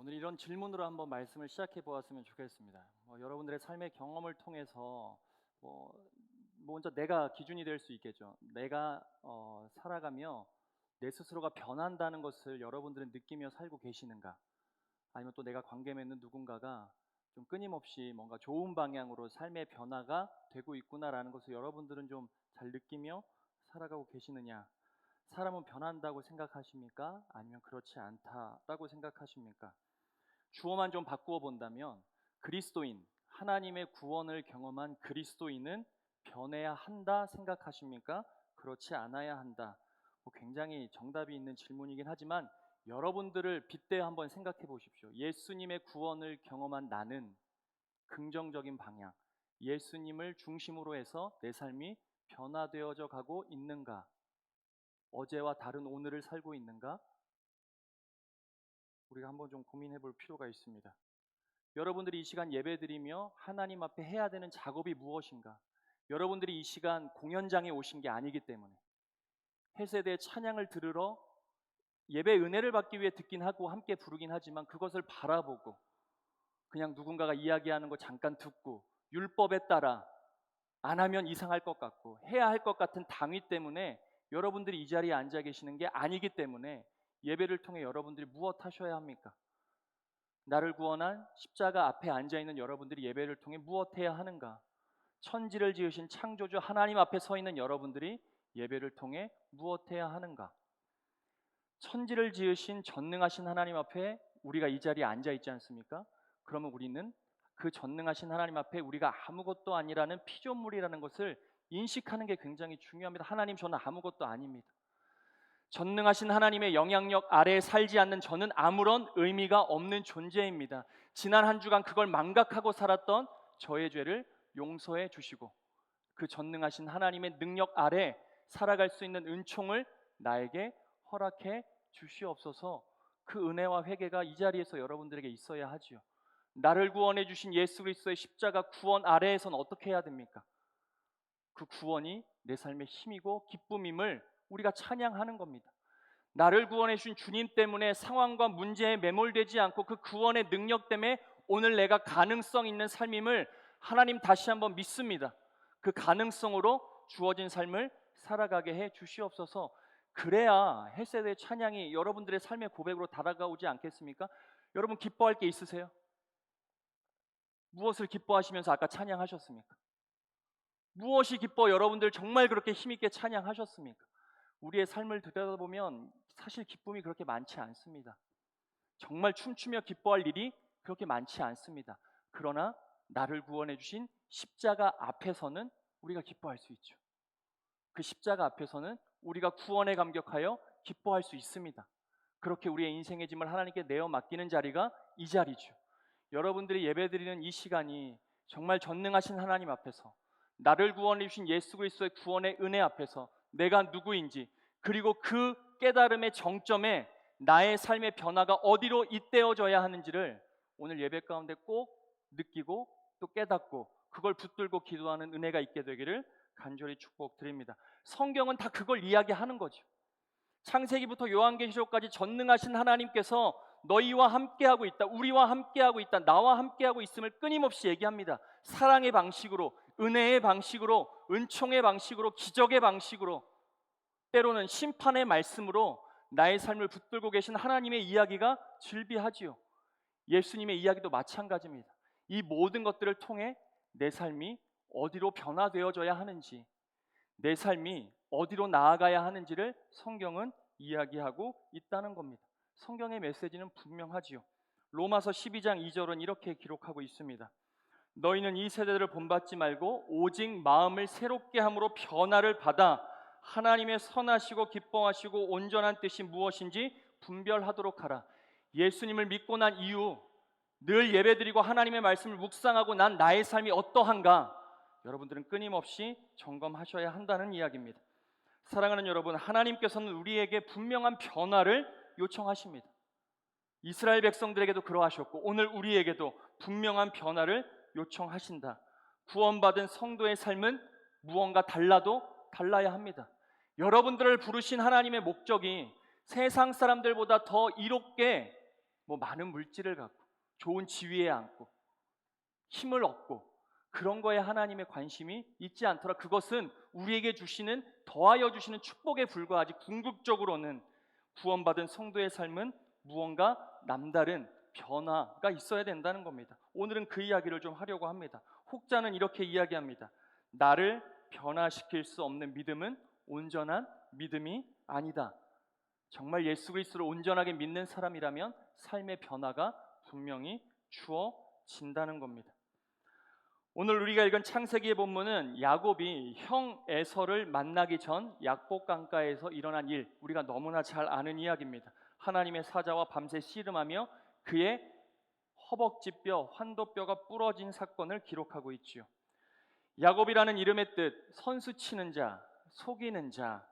오늘 이런 질문으로 한번 말씀을 시작해 보았으면 좋겠습니다. 여러분들의 삶의 경험을 통해서 먼저 내가 기준이 될 수 있겠죠. 내가 살아가며 내 스스로가 변한다는 것을 여러분들은 느끼며 살고 계시는가? 아니면 또 내가 관계 맺는 누군가가 좀 끊임없이 뭔가 좋은 방향으로 삶의 변화가 되고 있구나라는 것을 여러분들은 좀 잘 느끼며 살아가고 계시느냐? 사람은 변한다고 생각하십니까? 아니면 그렇지 않다고 생각하십니까? 주어만 좀 바꾸어 본다면 그리스도인, 하나님의 구원을 경험한 그리스도인은 변해야 한다 생각하십니까? 그렇지 않아야 한다. 굉장히 정답이 있는 질문이긴 하지만 여러분들을 빗대어 한번 생각해 보십시오. 예수님의 구원을 경험한 나는 긍정적인 방향, 예수님을 중심으로 해서 내 삶이 변화되어져 가고 있는가? 어제와 다른 오늘을 살고 있는가? 우리가 한번 좀 고민해 볼 필요가 있습니다. 여러분들이 이 시간 예배드리며 하나님 앞에 해야 되는 작업이 무엇인가? 여러분들이 이 시간 공연장에 오신 게 아니기 때문에 해세대의 찬양을 들으러 예배 은혜를 받기 위해 듣긴 하고 함께 부르긴 하지만 그것을 바라보고 그냥 누군가가 이야기하는 거 잠깐 듣고 율법에 따라 안 하면 이상할 것 같고 해야 할 것 같은 당위 때문에 여러분들이 이 자리에 앉아 계시는 게 아니기 때문에 예배를 통해 여러분들이 무엇 하셔야 합니까? 나를 구원한 십자가 앞에 앉아있는 여러분들이 예배를 통해 무엇 해야 하는가? 천지를 지으신 창조주 하나님 앞에 서 있는 여러분들이 예배를 통해 무엇 해야 하는가? 천지를 지으신 전능하신 하나님 앞에 우리가 이 자리에 앉아있지 않습니까? 그러면 우리는 그 전능하신 하나님 앞에 우리가 아무것도 아니라는 피조물이라는 것을 인식하는 게 굉장히 중요합니다. 하나님, 저는 아무것도 아닙니다. 전능하신 하나님의 영향력 아래에 살지 않는 저는 아무런 의미가 없는 존재입니다. 지난 한 주간 그걸 망각하고 살았던 저의 죄를 용서해 주시고 그 전능하신 하나님의 능력 아래 살아갈 수 있는 은총을 나에게 허락해 주시옵소서. 그 은혜와 회개가 이 자리에서 여러분들에게 있어야 하지요. 나를 구원해 주신 예수 그리스도의 십자가 구원 아래에서는 어떻게 해야 됩니까? 그 구원이 내 삶의 힘이고 기쁨임을 우리가 찬양하는 겁니다. 나를 구원해 주신 주님 때문에 상황과 문제에 매몰되지 않고 그 구원의 능력 때문에 오늘 내가 가능성 있는 삶임을 하나님 다시 한번 믿습니다. 그 가능성으로 주어진 삶을 살아가게 해 주시옵소서. 그래야 헬세대의 찬양이 여러분들의 삶의 고백으로 다가오지 않겠습니까? 여러분 기뻐할 게 있으세요? 무엇을 기뻐하시면서 아까 찬양하셨습니까? 무엇이 기뻐 여러분들 정말 그렇게 힘있게 찬양하셨습니까? 우리의 삶을 들여다보면 사실 기쁨이 그렇게 많지 않습니다. 정말 춤추며 기뻐할 일이 그렇게 많지 않습니다. 그러나 나를 구원해 주신 십자가 앞에서는 우리가 기뻐할 수 있죠. 그 십자가 앞에서는 우리가 구원에 감격하여 기뻐할 수 있습니다. 그렇게 우리의 인생의 짐을 하나님께 내어 맡기는 자리가 이 자리죠. 여러분들이 예배드리는 이 시간이 정말 전능하신 하나님 앞에서 나를 구원해 주신 예수 그리스도의 구원의 은혜 앞에서 내가 누구인지 그리고 그 깨달음의 정점에 나의 삶의 변화가 어디로 잇대어져야 하는지를 오늘 예배 가운데 꼭 느끼고 또 깨닫고 그걸 붙들고 기도하는 은혜가 있게 되기를 간절히 축복드립니다. 성경은 다 그걸 이야기하는 거죠. 창세기부터 요한계시록까지 전능하신 하나님께서 너희와 함께하고 있다, 우리와 함께하고 있다, 나와 함께하고 있음을 끊임없이 얘기합니다. 사랑의 방식으로, 은혜의 방식으로, 은총의 방식으로, 기적의 방식으로, 때로는 심판의 말씀으로 나의 삶을 붙들고 계신 하나님의 이야기가 즐비하지요. 예수님의 이야기도 마찬가지입니다. 이 모든 것들을 통해 내 삶이 어디로 변화되어져야 하는지, 내 삶이 어디로 나아가야 하는지를 성경은 이야기하고 있다는 겁니다. 성경의 메시지는 분명하지요. 로마서 12장 2절은 이렇게 기록하고 있습니다. 너희는 이 세대를 본받지 말고 오직 마음을 새롭게 함으로 변화를 받아 하나님의 선하시고 기뻐하시고 온전한 뜻이 무엇인지 분별하도록 하라. 예수님을 믿고 난 이후 늘 예배드리고 하나님의 말씀을 묵상하고 난 나의 삶이 어떠한가 여러분들은 끊임없이 점검하셔야 한다는 이야기입니다. 사랑하는 여러분, 하나님께서는 우리에게 분명한 변화를 요청하십니다. 이스라엘 백성들에게도 그러하셨고 오늘 우리에게도 분명한 변화를 요청하신다. 구원받은 성도의 삶은 무언가 달라도 달라야 합니다. 여러분들을 부르신 하나님의 목적이 세상 사람들보다 더 이롭게 뭐 많은 물질을 갖고 좋은 지위에 앉고 힘을 얻고 그런 거에 하나님의 관심이 있지 않더라. 그것은 우리에게 주시는 더하여 주시는 축복에 불과하지 궁극적으로는 구원받은 성도의 삶은 무언가 남다른 변화가 있어야 된다는 겁니다. 오늘은 그 이야기를 좀 하려고 합니다. 혹자는 이렇게 이야기합니다. 나를 변화시킬 수 없는 믿음은 온전한 믿음이 아니다. 정말 예수 그리스도를 온전하게 믿는 사람이라면 삶의 변화가 분명히 주어진다는 겁니다. 오늘 우리가 읽은 창세기의 본문은 야곱이 형 에서를 만나기 전 약복 강가에서 일어난 일, 우리가 너무나 잘 아는 이야기입니다. 하나님의 사자와 밤새 씨름하며 그의 허벅지뼈, 환도뼈가 부러진 사건을 기록하고 있지요. 야곱이라는 이름의 뜻, 선수 치는 자, 속이는 자,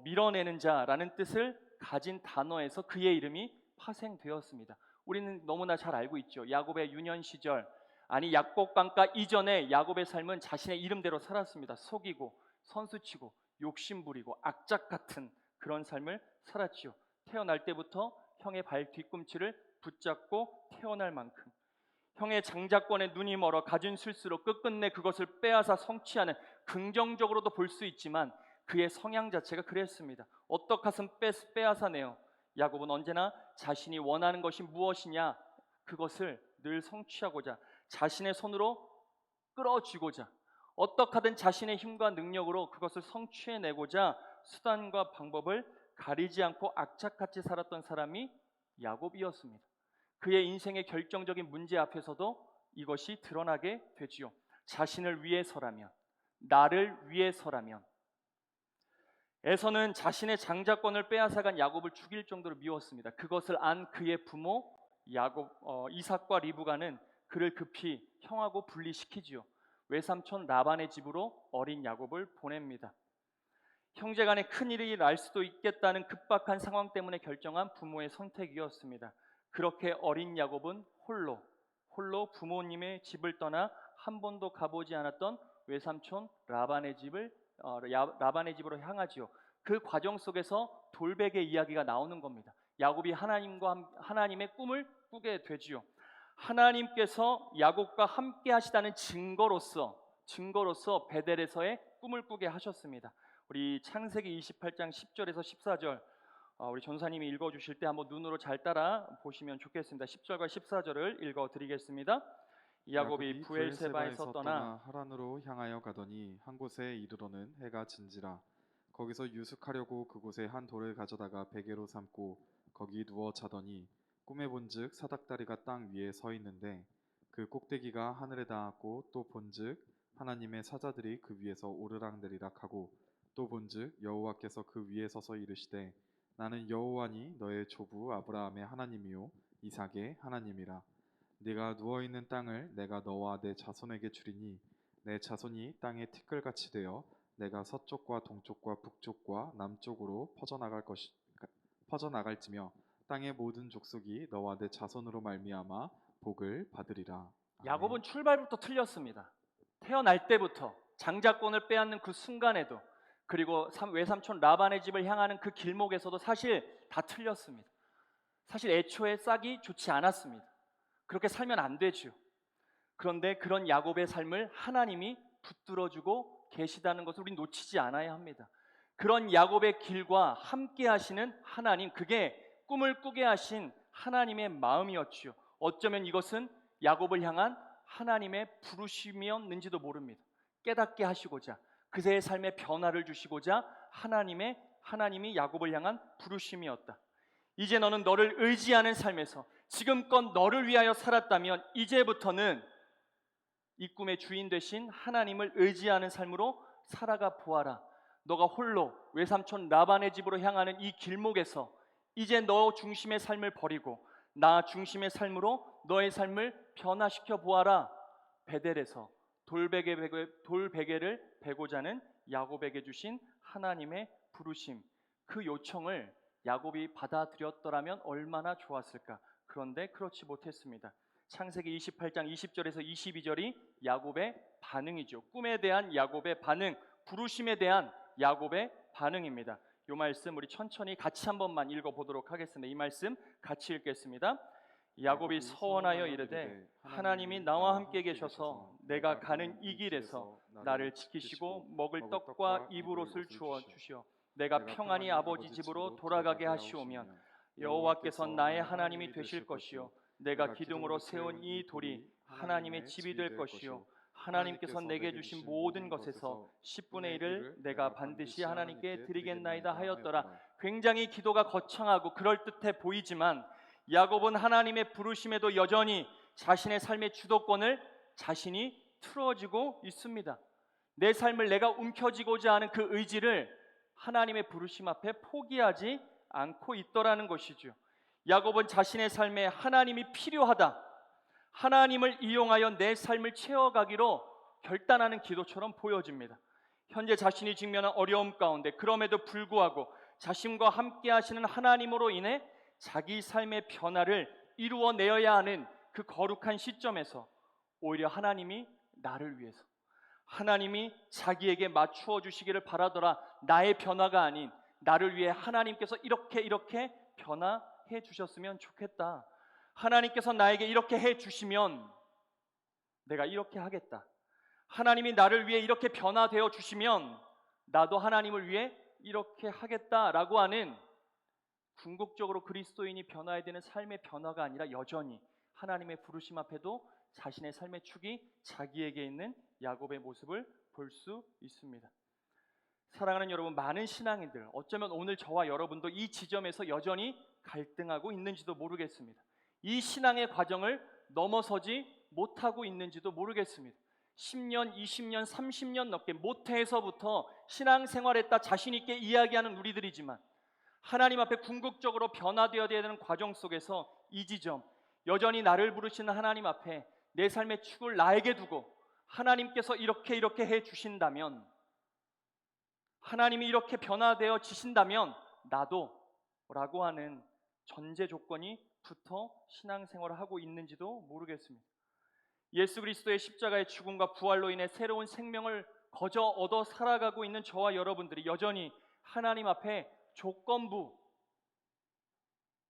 밀어내는 자라는 뜻을 가진 단어에서 그의 이름이 파생되었습니다. 우리는 너무나 잘 알고 있죠. 야곱의 유년 시절, 아니 약복강가 이전에 야곱의 삶은 자신의 이름대로 살았습니다. 속이고 선수치고 욕심부리고 악작 같은 그런 삶을 살았지요. 태어날 때부터 형의 발 뒤꿈치를 붙잡고 태어날 만큼 형의 장자권에 눈이 멀어 가진 술수로 끝끝내 그것을 빼앗아 성취하는, 긍정적으로도 볼 수 있지만 그의 성향 자체가 그랬습니다. 어떻게 해서 빼앗아내요? 야곱은 언제나 자신이 원하는 것이 무엇이냐 그것을 늘 성취하고자 자신의 손으로 끌어쥐고자 어떻게 하든 자신의 힘과 능력으로 그것을 성취해내고자 수단과 방법을 가리지 않고 악착같이 살았던 사람이 야곱이었습니다. 그의 인생의 결정적인 문제 앞에서도 이것이 드러나게 되지요. 자신을 위해서라면, 나를 위해서라면. 에서는 자신의 장자권을 빼앗아간 야곱을 죽일 정도로 미웠습니다. 그것을 안 그의 부모 이삭과 리브가는 그를 급히 형하고 분리시키지요. 외삼촌 라반의 집으로 어린 야곱을 보냅니다. 형제간에 큰일이 날 수도 있겠다는 급박한 상황 때문에 결정한 부모의 선택이었습니다. 그렇게 어린 야곱은 홀로 부모님의 집을 떠나 한 번도 가보지 않았던 외삼촌 라반의 집으로 향하지요. 그 과정 속에서 돌베개 이야기가 나오는 겁니다. 야곱이 하나님의 꿈을 꾸게 되지요. 하나님께서 야곱과 함께 하시다는 증거로서 베델에서의 꿈을 꾸게 하셨습니다. 우리 창세기 28장 10절에서 14절 우리 전사님이 읽어주실 때 한번 눈으로 잘 따라 보시면 좋겠습니다. 10절과 14절을 읽어드리겠습니다. 야곱이 부엘세바에서 떠나 하란으로 향하여 가더니 한 곳에 이르러는 해가 진지라. 거기서 유숙하려고 그곳에 한 돌을 가져다가 베개로 삼고 거기 누워 자더니 꿈에 본즉 사닥다리가 땅 위에 서 있는데 그 꼭대기가 하늘에 닿았고 또 본즉 하나님의 사자들이 그 위에서 오르락내리락 하고 또 본즉 여호와께서 그 위에 서서 이르시되 나는 여호와니 너의 조부 아브라함의 하나님이요 이삭의 하나님이라. 네가 누워있는 땅을 내가 너와 내 자손에게 주리니 내 자손이 땅의 티끌같이 되어 내가 서쪽과 동쪽과 북쪽과 남쪽으로 퍼져나갈지며 땅의 모든 족속이 너와 내 자손으로 말미암아 복을 받으리라. 야곱은 출발부터 틀렸습니다. 태어날 때부터 장자권을 빼앗는 그 순간에도, 그리고 외삼촌 라반의 집을 향하는 그 길목에서도 사실 다 틀렸습니다. 사실 애초에 싹이 좋지 않았습니다. 그렇게 살면 안 되죠. 그런데 그런 야곱의 삶을 하나님이 붙들어주고 계시다는 것을 우리 놓치지 않아야 합니다. 그런 야곱의 길과 함께 하시는 하나님, 그게 꿈을 꾸게 하신 하나님의 마음이었지요. 어쩌면 이것은 야곱을 향한 하나님의 부르심이었는지도 모릅니다. 깨닫게 하시고자, 그의 삶에 변화를 주시고자 하나님이 야곱을 향한 부르심이었다. 이제 너는 너를 의지하는 삶에서 지금껏 너를 위하여 살았다면 이제부터는 이 꿈의 주인 되신 하나님을 의지하는 삶으로 살아가 보아라. 너가 홀로 외삼촌 라반의 집으로 향하는 이 길목에서 이제 너 중심의 삶을 버리고 나 중심의 삶으로 너의 삶을 변화시켜 보아라. 베델에서 돌베개를 베고자 하는 야곱에게 주신 하나님의 부르심, 그 요청을 야곱이 받아들였더라면 얼마나 좋았을까. 그런데 그렇지 못했습니다. 창세기 28장 20절에서 22절이 야곱의 반응이죠. 꿈에 대한 야곱의 반응, 부르심에 대한 야곱의 반응입니다. 이 말씀 우리 천천히 같이 한 번만 읽어보도록 하겠습니다. 이 말씀 같이 읽겠습니다. 야곱이 서원하여 이르되 하나님이 나와 함께 계셔서 내가 가는 이 길에서 나를 지키시고 먹을 떡과 입을 옷을 주어 주시어 내가 평안히 아버지 집으로 돌아가게 하시오면 여호와께서 나의 하나님이 되실 것이요 내가 기둥으로 세운 이 돌이 하나님의 집이 될 것이요 하나님께서 내게 주신 모든 것에서 10분의 1을 내가 반드시 하나님께 드리겠나이다 하였더라. 굉장히 기도가 거창하고 그럴듯해 보이지만 야곱은 하나님의 부르심에도 여전히 자신의 삶의 주도권을 자신이 틀어지고 있습니다. 내 삶을 내가 움켜쥐고자 하는 그 의지를 하나님의 부르심 앞에 포기하지 않고 있더라는 것이죠. 야곱은 자신의 삶에 하나님이 필요하다, 하나님을 이용하여 내 삶을 채워가기로 결단하는 기도처럼 보여집니다. 현재 자신이 직면한 어려움 가운데 그럼에도 불구하고 자신과 함께 하시는 하나님으로 인해 자기 삶의 변화를 이루어내어야 하는 그 거룩한 시점에서 오히려 하나님이 나를 위해서, 하나님이 자기에게 맞추어 주시기를 바라더라. 나의 변화가 아닌 나를 위해 하나님께서 이렇게 변화해 주셨으면 좋겠다. 하나님께서 나에게 이렇게 해 주시면 내가 이렇게 하겠다. 하나님이 나를 위해 이렇게 변화되어 주시면 나도 하나님을 위해 이렇게 하겠다라고 하는 궁극적으로 그리스도인이 변화해야 되는 삶의 변화가 아니라 여전히 하나님의 부르심 앞에도 자신의 삶의 축이 자기에게 있는 야곱의 모습을 볼 수 있습니다. 사랑하는 여러분, 많은 신앙인들, 어쩌면 오늘 저와 여러분도 이 지점에서 여전히 갈등하고 있는지도 모르겠습니다. 이 신앙의 과정을 넘어서지 못하고 있는지도 모르겠습니다. 10년, 20년, 30년 넘게 모태에서부터 신앙생활했다 자신 있게 이야기하는 우리들이지만 하나님 앞에 궁극적으로 변화되어야 되는 과정 속에서 이 지점, 여전히 나를 부르시는 하나님 앞에 내 삶의 축을 나에게 두고 하나님께서 이렇게 해 주신다면, 하나님이 이렇게 변화되어 지신다면 나도 라고 하는 전제 조건이 붙어 신앙생활을 하고 있는지도 모르겠습니다. 예수 그리스도의 십자가의 죽음과 부활로 인해 새로운 생명을 거저 얻어 살아가고 있는 저와 여러분들이 여전히 하나님 앞에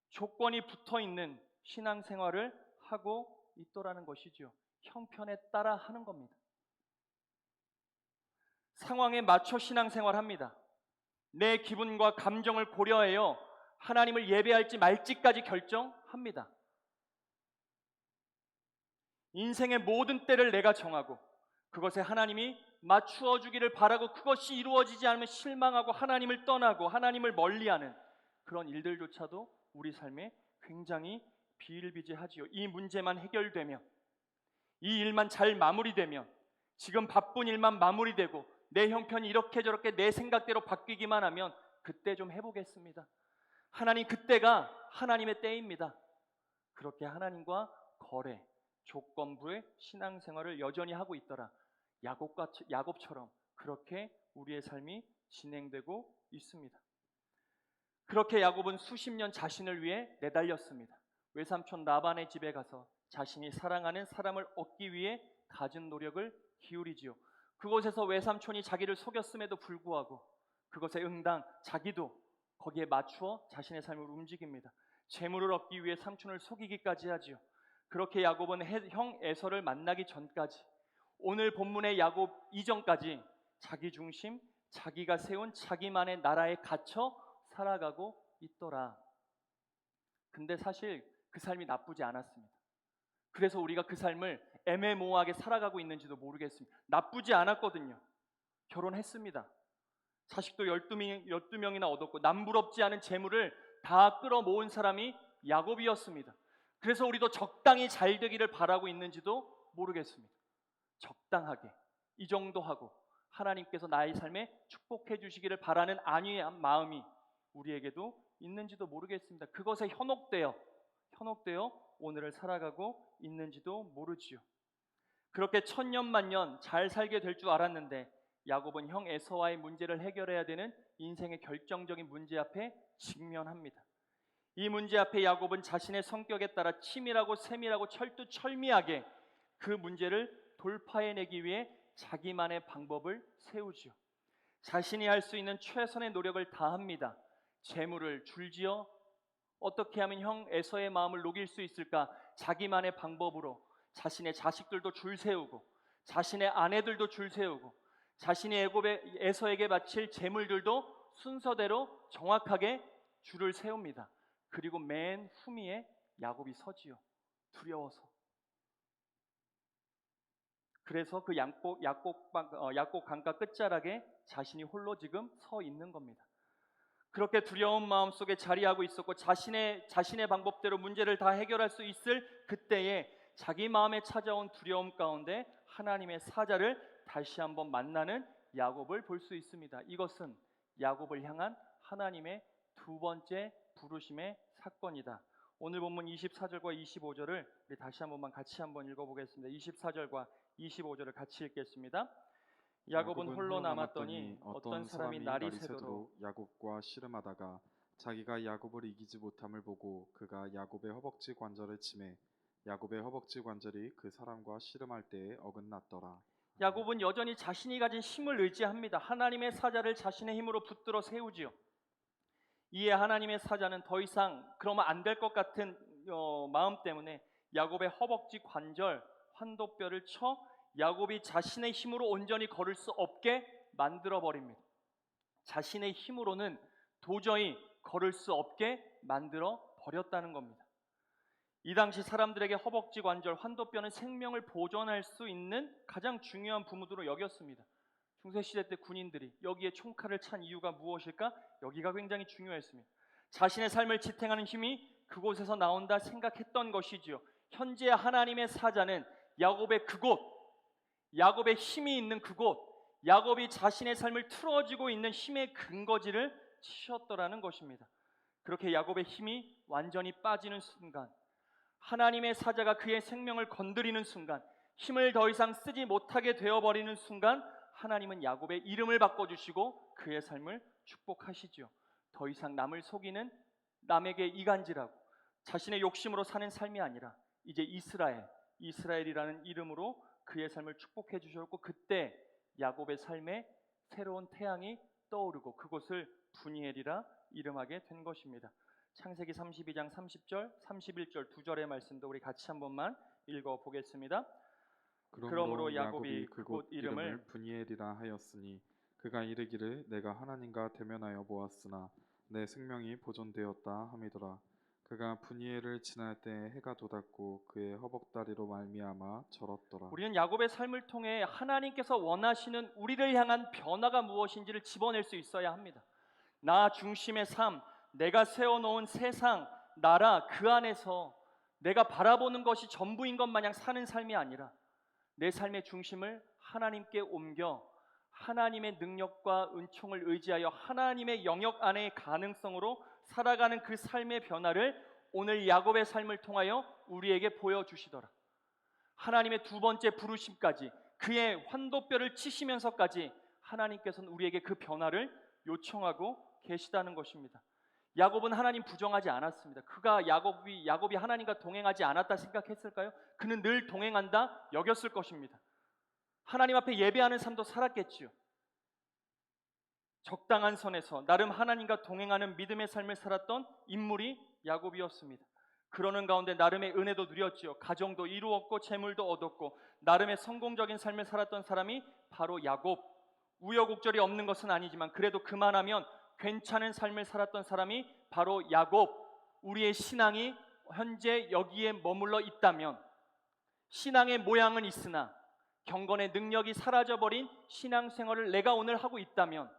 조건이 붙어 있는 신앙생활을 하고 있더라는 것이죠. 형편에 따라 하는 겁니다. 상황에 맞춰 신앙생활합니다. 내 기분과 감정을 고려하여 하나님을 예배할지 말지까지 결정합니다. 인생의 모든 때를 내가 정하고 그것에 하나님이 맞추어 주기를 바라고 그것이 이루어지지 않으면 실망하고 하나님을 떠나고 하나님을 멀리하는 그런 일들조차도 우리 삶에 굉장히 비일비재하지요. 이 문제만 해결되면, 이 일만 잘 마무리되면, 지금 바쁜 일만 마무리되고 내 형편이 이렇게 저렇게 내 생각대로 바뀌기만 하면 그때 좀 해보겠습니다. 하나님, 그때가 하나님의 때입니다. 그렇게 하나님과 거래, 조건부의 신앙생활을 여전히 하고 있더라. 야곱처럼 그렇게 우리의 삶이 진행되고 있습니다. 그렇게 야곱은 수십 년 자신을 위해 내달렸습니다. 외삼촌 라반의 집에 가서 자신이 사랑하는 사람을 얻기 위해 갖은 노력을 기울이지요. 그곳에서 외삼촌이 자기를 속였음에도 불구하고 그것에 응당 자기도 거기에 맞추어 자신의 삶을 움직입니다. 재물을 얻기 위해 삼촌을 속이기까지 하지요. 그렇게 야곱은 형 에서를 만나기 전까지, 오늘 본문의 야곱 이전까지 자기 중심, 자기가 세운 자기만의 나라에 갇혀 살아가고 있더라. 근데 사실 그 삶이 나쁘지 않았습니다. 그래서 우리가 그 삶을 애매모호하게 살아가고 있는지도 모르겠습니다. 나쁘지 않았거든요. 결혼했습니다. 자식도 12명이나 얻었고 남부럽지 않은 재물을 다 끌어모은 사람이 야곱이었습니다. 그래서 우리도 적당히 잘 되기를 바라고 있는지도 모르겠습니다. 적당하게, 이 정도 하고 하나님께서 나의 삶에 축복해 주시기를 바라는 안위한 마음이 우리에게도 있는지도 모르겠습니다. 그것에 현혹되어 오늘을 살아가고 있는지도 모르지요. 그렇게 천년만년 잘 살게 될 줄 알았는데 야곱은 형 에서와의 문제를 해결해야 되는 인생의 결정적인 문제 앞에 직면합니다. 이 문제 앞에 야곱은 자신의 성격에 따라 치밀하고 세밀하고 철두철미하게 그 문제를 돌파해내기 위해 자기만의 방법을 세우지요. 자신이 할 수 있는 최선의 노력을 다합니다. 재물을 줄지어 어떻게 하면 형 에서의 마음을 녹일 수 있을까? 자기만의 방법으로 자신의 자식들도 줄 세우고 자신의 아내들도 줄 세우고 자신이 에서에게 바칠 재물들도 순서대로 정확하게 줄을 세웁니다. 그리고 맨 후미에 야곱이 서지요. 두려워서. 그래서 그 약복 강가 끝자락에 자신이 홀로 지금 서 있는 겁니다. 그렇게 두려운 마음 속에 자리하고 있었고 자신의 방법대로 문제를 다 해결할 수 있을 그때에 자기 마음에 찾아온 두려움 가운데 하나님의 사자를 다시 한번 만나는 야곱을 볼 수 있습니다. 이것은 야곱을 향한 하나님의 두 번째 부르심의 사건이다. 오늘 본문 24절과 25절을 우리 다시 한번만 같이 한번 읽어보겠습니다. 24절과 25절을 같이 읽겠습니다. 야곱은 홀로 남았더니 어떤 사람이 날이 새도록 야곱과 씨름하다가 자기가 야곱을 이기지 못함을 보고 그가 야곱의 허벅지 관절을 치매 야곱의 허벅지 관절이 그 사람과 씨름할 때에 어긋났더라. 야곱은 여전히 자신이 가진 힘을 의지합니다. 하나님의 사자를 자신의 힘으로 붙들어 세우지요. 이에 하나님의 사자는 더 이상 그러면 안 될 것 같은 마음 때문에 야곱의 허벅지 관절, 환도뼈를 쳐 야곱이 자신의 힘으로 온전히 걸을 수 없게 만들어 버립니다. 자신의 힘으로는 도저히 걸을 수 없게 만들어 버렸다는 겁니다. 이 당시 사람들에게 허벅지 관절, 환도뼈는 생명을 보존할 수 있는 가장 중요한 부분으로 여겼습니다. 중세시대 때 군인들이 여기에 총칼을 찬 이유가 무엇일까? 여기가 굉장히 중요했습니다. 자신의 삶을 지탱하는 힘이 그곳에서 나온다 생각했던 것이지요. 현재 하나님의 사자는 야곱의 그곳, 야곱의 힘이 있는 그곳, 야곱이 자신의 삶을 틀어지고 있는 힘의 근거지를 치셨더라는 것입니다. 그렇게 야곱의 힘이 완전히 빠지는 순간, 하나님의 사자가 그의 생명을 건드리는 순간, 힘을 더 이상 쓰지 못하게 되어버리는 순간 하나님은 야곱의 이름을 바꿔주시고 그의 삶을 축복하시죠. 더 이상 남을 속이는, 남에게 이간질하고 자신의 욕심으로 사는 삶이 아니라 이제 이스라엘이라는 이름으로 그의 삶을 축복해 주셨고, 그때 야곱의 삶에 새로운 태양이 떠오르고 그곳을 분이엘이라 이름하게 된 것입니다. 창세기 32장 30절, 31절 두 절의 말씀도 우리 같이 한 번만 읽어보겠습니다. 그러므로 야곱이 그곳 이름을 분이엘이라 하였으니 그가 이르기를 내가 하나님과 대면하여 보았으나 내 생명이 보존되었다 함이더라. 그가 분이엘을 지날 때 해가 돋았고 그의 허벅다리로 말미암아 절었더라. 우리는 야곱의 삶을 통해 하나님께서 원하시는 우리를 향한 변화가 무엇인지를 집어낼 수 있어야 합니다. 나 중심의 삶, 내가 세워놓은 세상, 나라 그 안에서 내가 바라보는 것이 전부인 것 마냥 사는 삶이 아니라 내 삶의 중심을 하나님께 옮겨 하나님의 능력과 은총을 의지하여 하나님의 영역 안의 가능성으로 살아가는 그 삶의 변화를 오늘 야곱의 삶을 통하여 우리에게 보여주시더라. 하나님의 두 번째 부르심까지, 그의 환도뼈를 치시면서까지 하나님께서는 우리에게 그 변화를 요청하고 계시다는 것입니다. 야곱은 하나님 부정하지 않았습니다. 그가 야곱이 하나님과 동행하지 않았다 생각했을까요? 그는 늘 동행한다 여겼을 것입니다. 하나님 앞에 예배하는 삶도 살았겠지요. 적당한 선에서 나름 하나님과 동행하는 믿음의 삶을 살았던 인물이 야곱이었습니다. 그러는 가운데 나름의 은혜도 누렸지요. 가정도 이루었고 재물도 얻었고 나름의 성공적인 삶을 살았던 사람이 바로 야곱. 우여곡절이 없는 것은 아니지만 그래도 그만하면 괜찮은 삶을 살았던 사람이 바로 야곱. 우리의 신앙이 현재 여기에 머물러 있다면, 신앙의 모양은 있으나 경건의 능력이 사라져버린 신앙생활을 내가 오늘 하고 있다면,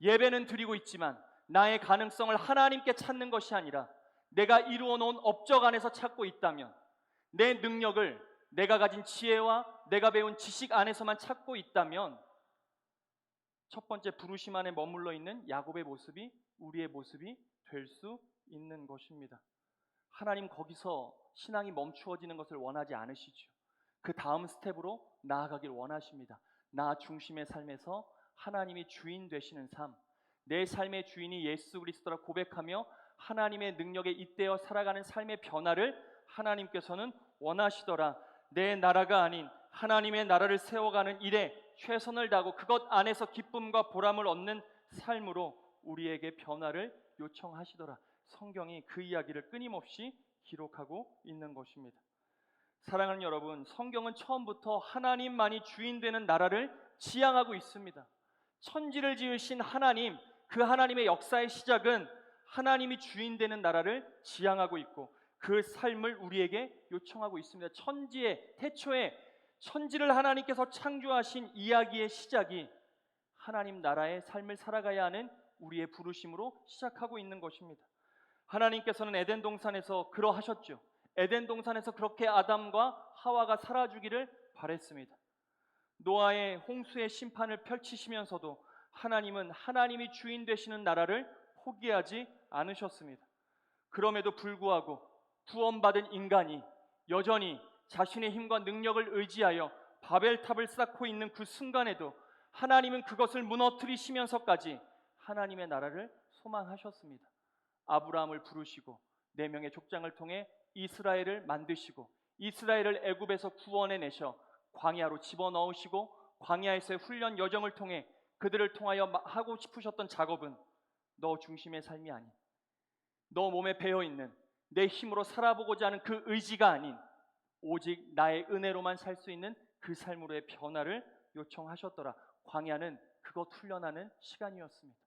예배는 드리고 있지만 나의 가능성을 하나님께 찾는 것이 아니라 내가 이루어 놓은 업적 안에서 찾고 있다면, 내 능력을 내가 가진 지혜와 내가 배운 지식 안에서만 찾고 있다면 첫 번째 부르심 안에 머물러 있는 야곱의 모습이 우리의 모습이 될 수 있는 것입니다. 하나님 거기서 신앙이 멈추어지는 것을 원하지 않으시죠. 그 다음 스텝으로 나아가길 원하십니다. 나 중심의 삶에서 하나님이 주인 되시는 삶, 내 삶의 주인이 예수 그리스도라 고백하며 하나님의 능력에 잇대어 살아가는 삶의 변화를 하나님께서는 원하시더라. 내 나라가 아닌 하나님의 나라를 세워가는 일에 최선을 다하고 그것 안에서 기쁨과 보람을 얻는 삶으로 우리에게 변화를 요청하시더라. 성경이 그 이야기를 끊임없이 기록하고 있는 것입니다. 사랑하는 여러분, 성경은 처음부터 하나님만이 주인 되는 나라를 지향하고 있습니다. 천지를 지으신 하나님, 그 하나님의 역사의 시작은 하나님이 주인 되는 나라를 지향하고 있고 그 삶을 우리에게 요청하고 있습니다. 천지의 태초에 천지를 하나님께서 창조하신 이야기의 시작이 하나님 나라의 삶을 살아가야 하는 우리의 부르심으로 시작하고 있는 것입니다. 하나님께서는 에덴 동산에서 그러하셨죠. 에덴 동산에서 그렇게 아담과 하와가 살아주기를 바랬습니다. 노아의 홍수의 심판을 펼치시면서도 하나님은 하나님이 주인 되시는 나라를 포기하지 않으셨습니다. 그럼에도 불구하고 구원받은 인간이 여전히 자신의 힘과 능력을 의지하여 바벨탑을 쌓고 있는 그 순간에도 하나님은 그것을 무너뜨리시면서까지 하나님의 나라를 소망하셨습니다. 아브라함을 부르시고 4명의 족장을 통해 이스라엘을 만드시고 이스라엘을 애굽에서 구원해내셔 광야로 집어넣으시고 광야에서의 훈련 여정을 통해 그들을 통하여 하고 싶으셨던 작업은 너 중심의 삶이 아닌, 너 몸에 배어있는 내 힘으로 살아보고자 하는 그 의지가 아닌 오직 나의 은혜로만 살 수 있는 그 삶으로의 변화를 요청하셨더라. 광야는 그것 훈련하는 시간이었습니다.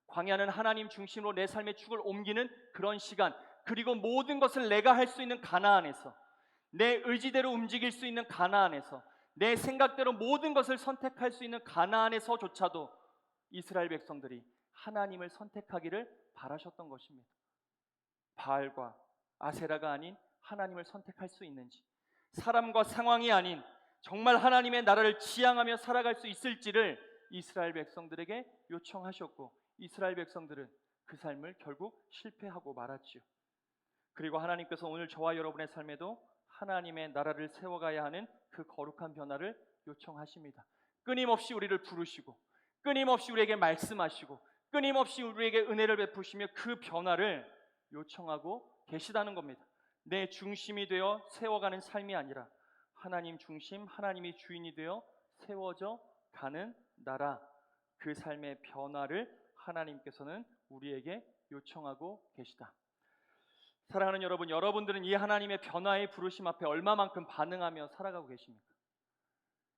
광야는 하나님 중심으로 내 삶의 축을 옮기는 그런 시간, 그리고 모든 것을 내가 할 수 있는 가나안에서, 내 의지대로 움직일 수 있는 가나안에서, 내 생각대로 모든 것을 선택할 수 있는 가나안에서조차도 이스라엘 백성들이 하나님을 선택하기를 바라셨던 것입니다. 바알과 아세라가 아닌 하나님을 선택할 수 있는지, 사람과 상황이 아닌 정말 하나님의 나라를 지향하며 살아갈 수 있을지를 이스라엘 백성들에게 요청하셨고 이스라엘 백성들은 그 삶을 결국 실패하고 말았지요. 그리고 하나님께서 오늘 저와 여러분의 삶에도 하나님의 나라를 세워가야 하는 그 거룩한 변화를 요청하십니다. 끊임없이 우리를 부르시고 끊임없이 우리에게 말씀하시고 끊임없이 우리에게 은혜를 베푸시며 그 변화를 요청하고 계시다는 겁니다. 내 중심이 되어 세워가는 삶이 아니라 하나님 중심, 하나님이 주인이 되어 세워져 가는 나라, 그 삶의 변화를 하나님께서는 우리에게 요청하고 계시다. 사랑하는 여러분, 여러분들은 이 하나님의 변화의 부르심 앞에 얼마만큼 반응하며 살아가고 계십니까?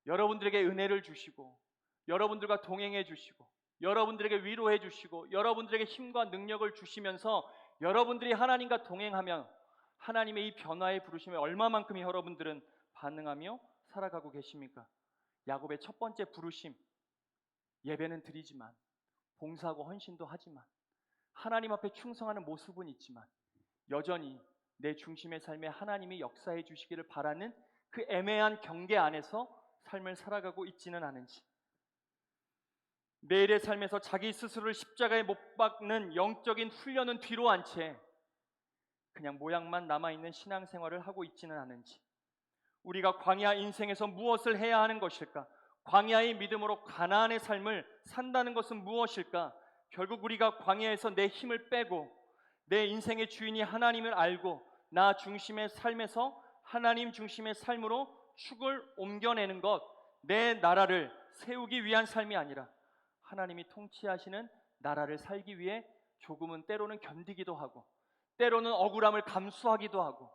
여러분들에게 은혜를 주시고 여러분들과 동행해 주시고 여러분들에게 위로해 주시고 여러분들에게 힘과 능력을 주시면서 여러분들이 하나님과 동행하며 하나님의 이 변화의 부르심에 얼마만큼 여러분들은 반응하며 살아가고 계십니까? 야곱의 첫 번째 부르심, 예배는 드리지만 봉사하고 헌신도 하지만 하나님 앞에 충성하는 모습은 있지만 여전히 내 중심의 삶에 하나님이 역사해 주시기를 바라는 그 애매한 경계 안에서 삶을 살아가고 있지는 않은지, 매일의 삶에서 자기 스스로를 십자가에 못 박는 영적인 훈련은 뒤로 한 채 그냥 모양만 남아있는 신앙생활을 하고 있지는 않은지, 우리가 광야 인생에서 무엇을 해야 하는 것일까? 광야의 믿음으로 가나안의 삶을 산다는 것은 무엇일까? 결국 우리가 광야에서 내 힘을 빼고 내 인생의 주인이 하나님을 알고 나 중심의 삶에서 하나님 중심의 삶으로 축을 옮겨내는 것, 내 나라를 세우기 위한 삶이 아니라 하나님이 통치하시는 나라를 살기 위해 조금은 때로는 견디기도 하고 때로는 억울함을 감수하기도 하고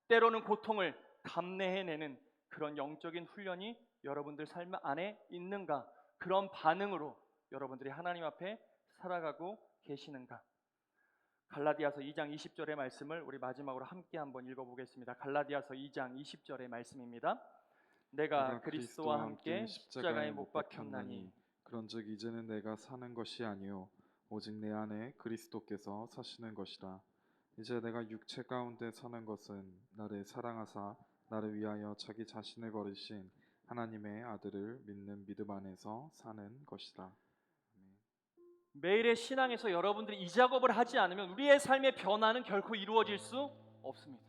때로는 고통을 감내해내는 그런 영적인 훈련이 여러분들 삶 안에 있는가? 그런 반응으로 여러분들이 하나님 앞에 살아가고 계시는가? 갈라디아서 2장 20절의 말씀을 우리 마지막으로 함께 한번 읽어보겠습니다. 갈라디아서 2장 20절의 말씀입니다. 내가 그리스도와 함께 십자가에 못 박혔나니 그런즉 이제는 내가 사는 것이 아니요 오직 내 안에 그리스도께서 사시는 것이라. 이제 내가 육체 가운데 사는 것은 나를 사랑하사 나를 위하여 자기 자신을 버리신 하나님의 아들을 믿는 믿음 안에서 사는 것이다. 매일의 신앙에서 여러분들이 이 작업을 하지 않으면 우리의 삶의 변화는 결코 이루어질 수 없습니다.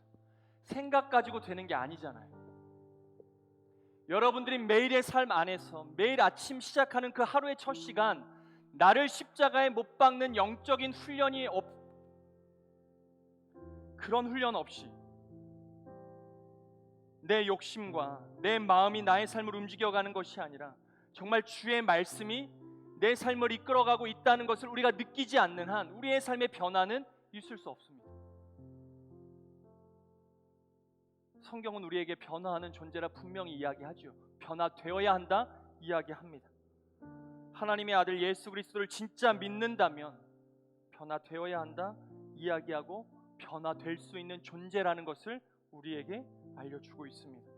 생각 가지고 되는 게 아니잖아요. 여러분들이 매일의 삶 안에서 매일 아침 시작하는 그 하루의 첫 시간, 나를 십자가에 못 박는 영적인 훈련이 그런 훈련 없이 내 욕심과 내 마음이 나의 삶을 움직여가는 것이 아니라 정말 주의 말씀이 내 삶을 이끌어가고 있다는 것을 우리가 느끼지 않는 한 우리의 삶의 변화는 있을 수 없습니다. 성경은 우리에게 변화하는 존재라 분명히 이야기하죠. 변화되어야 한다 이야기합니다. 하나님의 아들 예수 그리스도를 진짜 믿는다면 변화되어야 한다 이야기하고 변화될 수 있는 존재라는 것을 우리에게 알려주고 있습니다.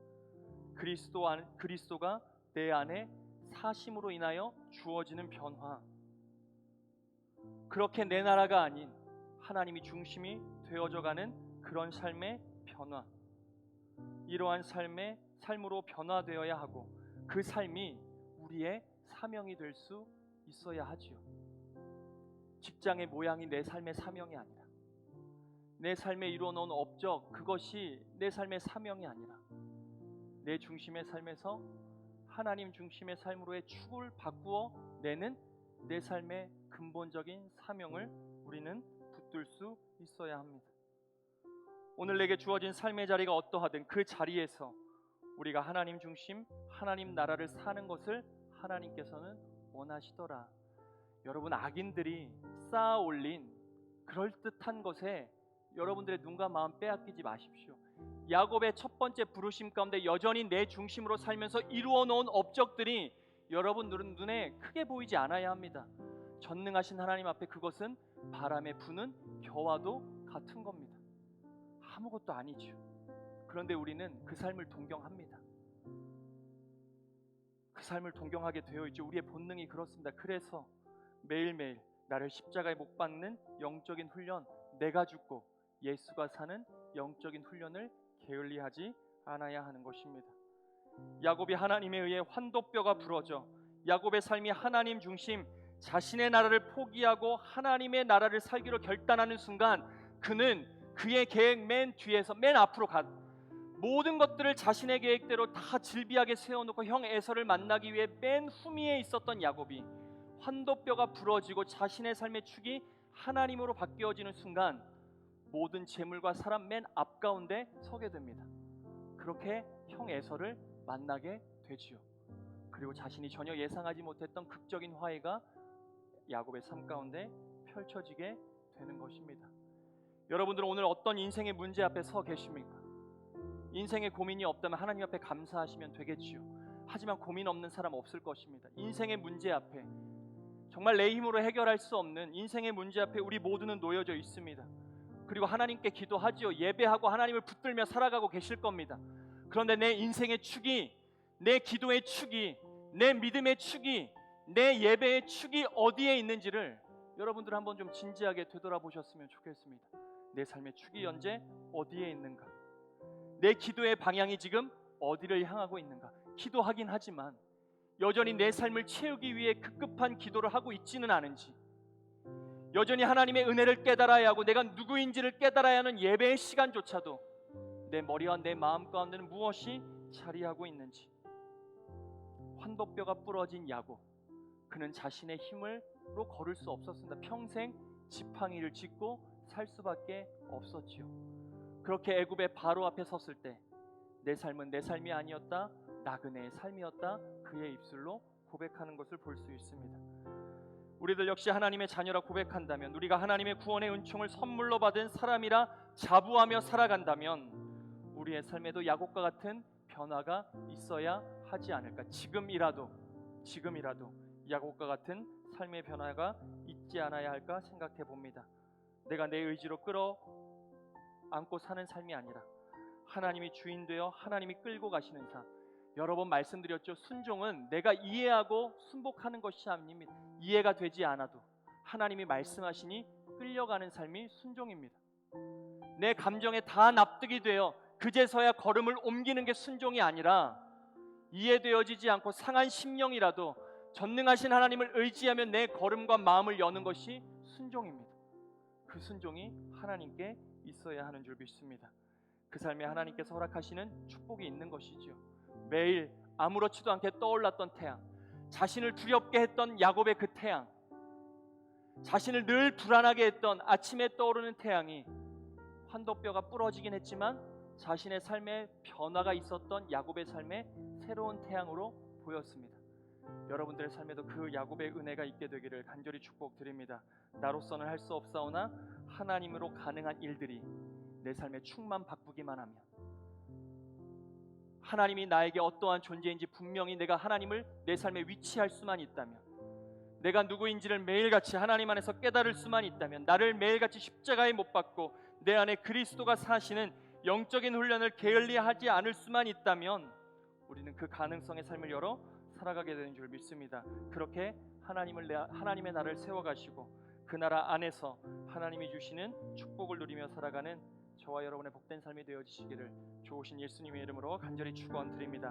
그리스도가 내 안에 사심으로 인하여 주어지는 변화, 그렇게 내 나라가 아닌 하나님이 중심이 되어져가는 그런 삶의 변화, 이러한 삶으로 변화되어야 하고 그 삶이 우리의 사명이 될 수 있어야 하지요. 직장의 모양이 내 삶의 사명이 아니라, 내 삶에 이루어놓은 업적, 그것이 내 삶의 사명이 아니라 내 중심의 삶에서 하나님 중심의 삶으로의 축을 바꾸어 내는 내 삶의 근본적인 사명을 우리는 붙들 수 있어야 합니다. 오늘 내게 주어진 삶의 자리가 어떠하든 그 자리에서 우리가 하나님 중심, 하나님 나라를 사는 것을 하나님께서는 원하시더라. 여러분, 악인들이 쌓아 올린 그럴듯한 것에 여러분들의 눈과 마음 빼앗기지 마십시오. 야곱의 첫 번째 부르심 가운데 여전히 내 중심으로 살면서 이루어 놓은 업적들이 여러분 눈에 크게 보이지 않아야 합니다. 전능하신 하나님 앞에 그것은 바람에 부는 겨와도 같은 겁니다. 아무것도 아니죠. 그런데 우리는 그 삶을 동경합니다. 그 삶을 동경하게 되어 있죠. 우리의 본능이 그렇습니다. 그래서 매일매일 나를 십자가에 못 박는 영적인 훈련, 내가 죽고 예수가 사는 영적인 훈련을 게을리하지 않아야 하는 것입니다. 야곱이 하나님에 의해 환도뼈가 부러져 야곱의 삶이 하나님 중심, 자신의 나라를 포기하고 하나님의 나라를 살기로 결단하는 순간 그는 그의 계획 맨 뒤에서 맨 앞으로 모든 것들을 자신의 계획대로 다 질비하게 세워놓고 형 에서를 만나기 위해 맨 후미에 있었던 야곱이 환도뼈가 부러지고 자신의 삶의 축이 하나님으로 바뀌어지는 순간 모든 재물과 사람 맨 앞가운데 서게 됩니다. 그렇게 형 에서를 만나게 되지요. 그리고 자신이 전혀 예상하지 못했던 극적인 화해가 야곱의 삶 가운데 펼쳐지게 되는 것입니다. 여러분들은 오늘 어떤 인생의 문제 앞에 서 계십니까? 인생의 고민이 없다면 하나님 앞에 감사하시면 되겠지요. 하지만 고민 없는 사람 없을 것입니다. 인생의 문제 앞에, 정말 내 힘으로 해결할 수 없는 인생의 문제 앞에 우리 모두는 놓여져 있습니다. 그리고 하나님께 기도하지요. 예배하고 하나님을 붙들며 살아가고 계실 겁니다. 그런데 내 인생의 축이, 내 기도의 축이, 내 믿음의 축이, 내 예배의 축이 어디에 있는지를 여러분들 한번 좀 진지하게 되돌아보셨으면 좋겠습니다. 내 삶의 축이 현재 어디에 있는가? 내 기도의 방향이 지금 어디를 향하고 있는가? 기도하긴 하지만 여전히 내 삶을 채우기 위해 급급한 기도를 하고 있지는 않은지, 여전히 하나님의 은혜를 깨달아야 하고 내가 누구인지를 깨달아야 하는 예배의 시간조차도 내 머리와 내 마음 가운데는 무엇이 자리하고 있는지. 환도뼈가 부러진 야곱, 그는 자신의 힘으로 걸을 수 없었습니다. 평생 지팡이를 짚고 살 수밖에 없었지요. 그렇게 애굽의 바로 앞에 섰을 때 내 삶은 내 삶이 아니었다, 나그네의 삶이었다, 그의 입술로 고백하는 것을 볼 수 있습니다. 우리들 역시 하나님의 자녀라 고백한다면, 우리가 하나님의 구원의 은총을 선물로 받은 사람이라 자부하며 살아간다면 우리의 삶에도 야곱과 같은 변화가 있어야 하지 않을까. 지금이라도 야곱과 같은 삶의 변화가 있지 않아야 할까 생각해 봅니다. 내가 내 의지로 끌어안고 사는 삶이 아니라 하나님이 주인 되어 하나님이 끌고 가시는 삶. 여러 번 말씀드렸죠. 순종은 내가 이해하고 순복하는 것이 아닙니다. 이해가 되지 않아도 하나님이 말씀하시니 끌려가는 삶이 순종입니다. 내 감정에 다 납득이 되어 그제서야 걸음을 옮기는 게 순종이 아니라, 이해되어지지 않고 상한 심령이라도 전능하신 하나님을 의지하며 내 걸음과 마음을 여는 것이 순종입니다. 그 순종이 하나님께 있어야 하는 줄 믿습니다. 그 삶에 하나님께서 허락하시는 축복이 있는 것이지요. 매일 아무렇지도 않게 떠올랐던 태양, 자신을 두렵게 했던 야곱의 그 태양, 자신을 늘 불안하게 했던 아침에 떠오르는 태양이 환도뼈가 부러지긴 했지만 자신의 삶에 변화가 있었던 야곱의 삶에 새로운 태양으로 보였습니다. 여러분들의 삶에도 그 야곱의 은혜가 있게 되기를 간절히 축복드립니다. 나로서는 할 수 없사오나 하나님으로 가능한 일들이 내 삶의 축만 바꾸기만 하면, 하나님이 나에게 어떠한 존재인지 분명히 내가 하나님을 내 삶에 위치할 수만 있다면, 내가 누구인지를 매일같이 하나님 안에서 깨달을 수만 있다면, 나를 매일같이 십자가에 못 박고 내 안에 그리스도가 사시는 영적인 훈련을 게을리하지 않을 수만 있다면 우리는 그 가능성의 삶을 열어 살아가게 되는 줄 믿습니다. 그렇게 하나님의 나라를 세워가시고 그 나라 안에서 하나님이 주시는 축복을 누리며 살아가는 저와 여러분의 복된 삶이 되어지시기를 좋으신 예수님의 이름으로 간절히 축원드립니다.